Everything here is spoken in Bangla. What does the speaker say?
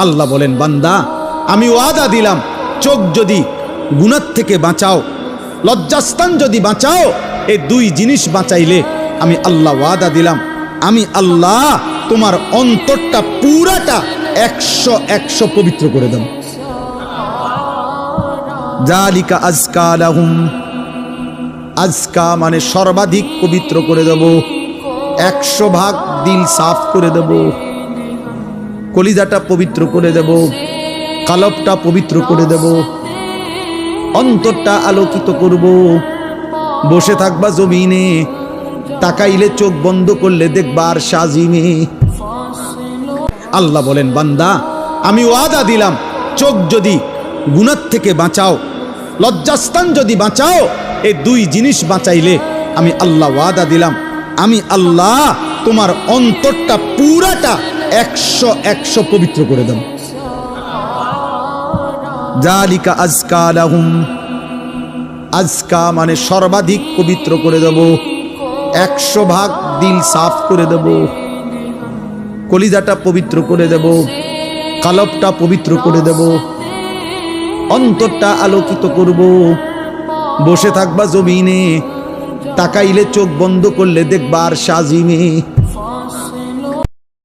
আল্লাহ বলেন, বান্দা আমি ওয়াদা দিলাম, চোখ যদি গুনাহ থেকে বাঁচাও, লজ্জাস্থান যদি বাঁচাও, এই দুই জিনিস বাঁচাইলে আমি আল্লাহ ওয়াদা দিলাম, আমি আল্লাহ তোমার অন্তরটা পুরাটা 100 পবিত্র করে দেব। জালিকা আজকা লাহুম, আজকা মানে সর্বাধিক পবিত্র করে দেব, 100 ভাগ দিল সাফ করে দেব, কলিজাটা পবিত্র করে দেব, কালবটা পবিত্র করে দেব, অন্তরটা আলোকিত করব। বসে থাকবা জমিনে, তাকাইলে চোখ বন্ধ করলে দেখবা আর সাজিমে। আল্লাহ বলেন, বান্দা আমি ওয়াদা দিলাম, চোখ যদি গুনাহ থেকে বাঁচাও, লজ্জাস্থান যদি বাঁচাও, এই দুই জিনিস বাঁচাইলে আমি আল্লাহ ওয়াদা দিলাম, আমি আল্লাহ তোমার অন্তরটা পুরাটা 100 পবিত্র করে দেব। জালিকা আজকা লাহুম, আজকা মানে সর্বাধিক পবিত্র করে দেব, 100 ভাগ দিল সাফ করে দেব, কলিজাটা পবিত্র করে দেব, কালবটা পবিত্র করে দেব, অন্তরটা আলোকিত করব। বসে থাকবা জমিনে, তাকাইলে চোখ বন্ধ করলে দেখবা আর সাজিমে।